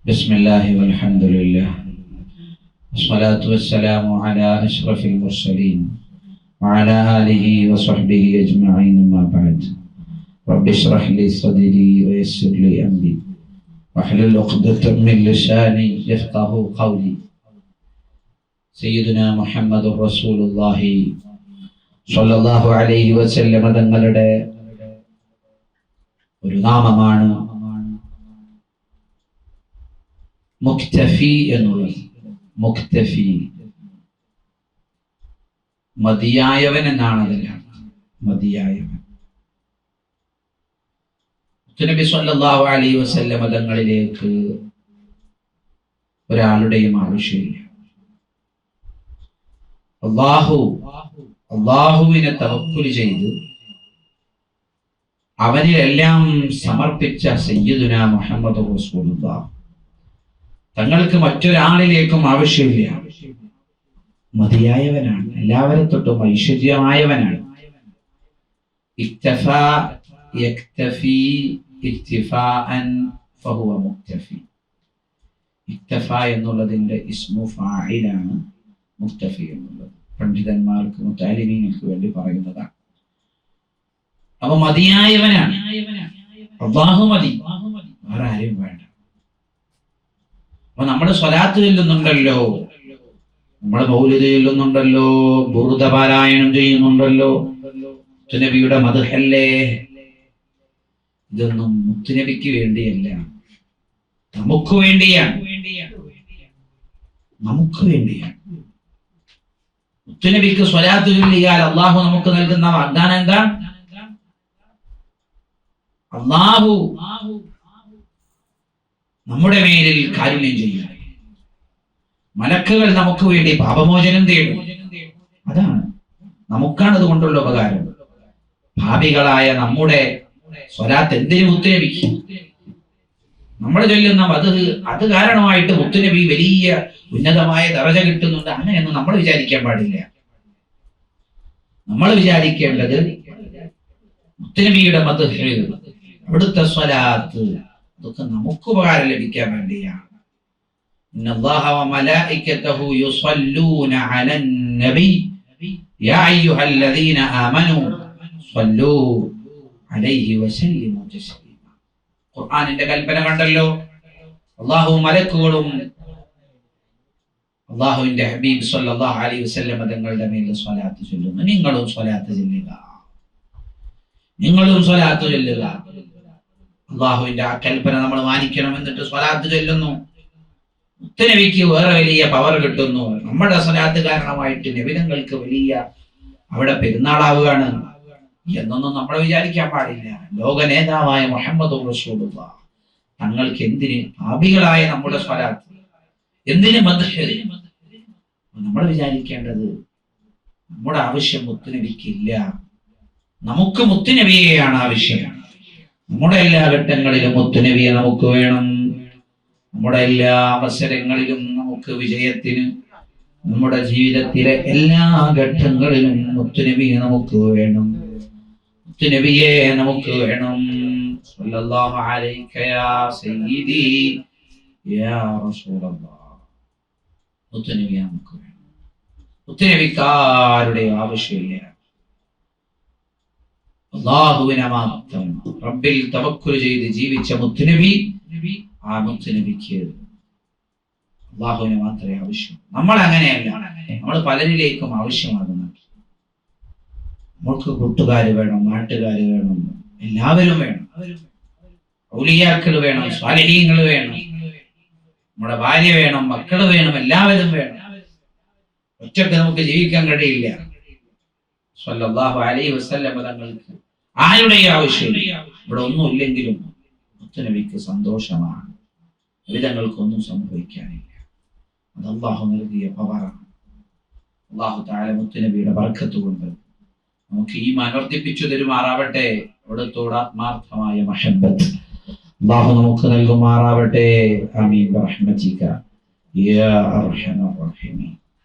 بسم الله والحمد لله والصلاة والسلام على أشرف المرسلين وعلى آله وصحبه أجمعين ما بعد رب اشرح لي صدري ويسر لي أمري واحلل عقدة من لساني يفقه قولي سيدنا محمد رسول الله صلى الله عليه وسلم തങ്ങളുടെ ഒരു നാമമാണ് മുക്തഫി എന്നുള്ളത്. മുക്തഫി മതിയായവൻ എന്നാണ് അതിലാണ്. മതിയായവൻ. നബി സല്ലല്ലാഹു അലൈഹി വസല്ലം തങ്ങളിലേക്ക് ഒരാളുടെയും ആവശ്യമില്ല. അള്ളാഹുവിനെ തവക്കുൽ ചെയ്ത് അവനിലെല്ലാം സമർപ്പിച്ച സയ്യിദുനാ മുഹമ്മദ് റസൂലുള്ളാഹ് തങ്ങൾക്ക് മറ്റൊരാളിലേക്കും ആവശ്യമില്ല. മതിയായവനാണ്. എല്ലാവരും തൊട്ടും ഐശ്വര്യമായവനാണ്. ഇക്തഫാ യക്തഫി ഇക്തിഫാഅൻ ഫഹുവ മുക്തഫി. ഇക്തഫാ എന്നുള്ളതിന്റെ ഇസ്മു ഫാഇലാണ് മുക്തഫി എന്നുള്ളത്. പണ്ഡിതന്മാർക്ക് മുത്തഅല്ലിമീങ്ങൾക്ക് വേണ്ടി പറയുന്നതാണ്. അപ്പൊ മതിയായവനാണ്. അല്ലാഹു മതി, വേറെ ആരും വേണ്ട. അപ്പൊ നമ്മള് സ്വലാത്ത് ചൊല്ലുന്നുണ്ടല്ലോ, നമ്മള് മൗലിദ് ചൊല്ലുന്നുണ്ടല്ലോ, ബുറുദ പാരായണം ചെയ്യുന്നുണ്ടല്ലോ, മുത്തുനബിയുടെ മദ്ഹല്ലേ. ഇതൊന്നും മുത്തുനബിക്ക് വേണ്ടിയല്ല, നമുക്ക് വേണ്ടിയാണ്. നമുക്ക് വേണ്ടിയാണ്. മുത്തുനബിക്ക് സ്വലാത്ത് ചൊല്ലിയാൽ അള്ളാഹു നമുക്ക് നൽകുന്ന വാഗ്ദാനം എന്താ? അള്ളാഹു നമ്മുടെ മേലിൽ കാരുണ്യം ചെയ്യും. മലക്കുകൾ നമുക്ക് വേണ്ടി പാപമോചനം തേടും. അതാണ്, നമുക്കാണ് അതുകൊണ്ടുള്ള ഉപകാരം. ഭാവികളായ നമ്മുടെ സ്വലാത്ത് എന്തിനു മുത്തുനബിക്ക്? നമ്മൾ ചൊല്ലുന്ന അത് കാരണമായിട്ട് മുത്തുനബി വലിയ ഉന്നതമായ ദറജ കിട്ടുന്നുണ്ട്, അങ്ങനെയൊന്നും നമ്മൾ വിചാരിക്കാൻ പാടില്ല. നമ്മൾ വിചാരിക്കേണ്ടത് മുത്തുനബിയുടെ മദ്ഹ്, അവിടുത്തെ സ്വലാത്ത്, അതൊക്കെ നമുക്ക് ഉപകാരം ലഭിക്കാൻ വേണ്ടിയാണ്. ഇന്നല്ലാഹ വമലായികതഹു യുസല്ലൂന അലൻ നബി യാ അയ്യുഹല്ലദീന ആമനൂ സ്വല്ലൂ അലൈഹി വസല്ലിമു തസ്ലീമ. ഖുർആനിന്റെ കൽപ്പന കണ്ടല്ലോ. അല്ലാഹുവും മലക്കുകളും അല്ലാഹുവിന്റെ ഹബീബ് സ്വല്ലല്ലാഹു അലൈഹി വസല്ലം തങ്ങളുടെ മേൽ സ്വലാത്ത് ചൊല്ലുന്നു. നിങ്ങളും സ്വലാത്ത് ചൊല്ലുക, നിങ്ങളും സ്വലാത്ത് ചൊല്ലുക. അള്ളാഹുവിന്റെ ആ കൽപ്പന നമ്മൾ മാനിക്കണം. എന്നിട്ട് സ്വലാത്ത് ചൊല്ലുന്നു. മുത്തുനബിക്ക് വേറെ വലിയ പവർ കിട്ടുന്നു. നമ്മുടെ സ്വലാത്ത് കാരണമായിട്ട് നബിതങ്ങൾക്ക് വലിയ അവിടെ പെരുന്നാളാവുകയാണ് എന്നൊന്നും നമ്മൾ വിചാരിക്കാൻ പാടില്ല. ലോക നേതാവായ മുഹമ്മദ് റസൂലുള്ളാഹ് തങ്ങൾക്ക് എന്തിന് പാപികളായ നമ്മുടെ സ്വലാത്ത്, എന്തിന് മദ്ഹ്? നമ്മൾ വിചാരിക്കേണ്ടത് നമ്മുടെ ആവശ്യം മുത്തുനബിക്കില്ല, നമുക്ക് മുത്തുനബിയെയാണ് ആവശ്യം. നമ്മുടെ എല്ലാ ഘട്ടങ്ങളിലും മുത്തുനബിയെ നമുക്ക് വേണം. നമ്മുടെ എല്ലാ അവസരങ്ങളിലും നമുക്ക് വിജയത്തിന്, നമ്മുടെ ജീവിതത്തിലെ എല്ലാ ഘട്ടങ്ങളിലും മുത്തുനബിയെ നമുക്ക് വേണം. മുത്തുനബിയെ നമുക്ക് വേണം. സല്ലല്ലാഹു അലൈക യാ സയ്യിദി യാ റസൂലല്ലാഹ്. മുത്തുനബിയെ നമുക്ക് വേണം. മുത്തുനബിക്കാരുടെ ആവശ്യമില്ല. അല്ലാഹുവിനെ മാത്രം റബ്ബിൽ തവക്കുൽ ചെയ്ത് ജീവിച്ച മുത്തുനബി, ആ മുത്തുനബിക്ക് അല്ലാഹുവിനെ മാത്രമേ ആവശ്യം. നമ്മൾ അങ്ങനെയല്ല, നമ്മൾ പലരിലേക്കും ആവശ്യമാകുന്നു. നമ്മൾക്ക് കൂട്ടുകാര് വേണം, നാട്ടുകാര് വേണം, എല്ലാവരും വേണം. ഔലിയാക്കൾ വേണം, സ്വാലിഹീങ്ങൾ വേണം, നമ്മുടെ ഭാര്യ വേണം, മക്കള് വേണം, എല്ലാവരും വേണം. ഒറ്റയ്ക്ക് നമുക്ക് ജീവിക്കാൻ കഴിയില്ല. സ്വല്ലല്ലാഹു അലൈഹി വസല്ലം തങ്ങൾക്ക് ആരുടെയും ആവശ്യമില്ല. ഇവിടെ ഒന്നും ഇല്ലെങ്കിലും മുത്തുനബിക്ക് സന്തോഷമാണ്. വിധങ്ങൾക്കൊന്നും സംഭവിക്കാനില്ല. അത് അല്ലാഹു നൽകിയ പവറാണ്. അല്ലാഹു തആല മുത്തുനബിയുടെ ബർക്കത്ത് കൊണ്ട് നമുക്ക് ഈമാൻ വർദ്ധിപ്പിച്ചു തരുമാറാവട്ടെ. അവിടുത്തോട് ആത്മാർത്ഥമായ മഹബ്ബത്ത് അല്ലാഹു നമുക്ക് നൽകുമാറാവട്ടെ. ആമീൻ ബിറഹ്മതിക യാ അർഹമർ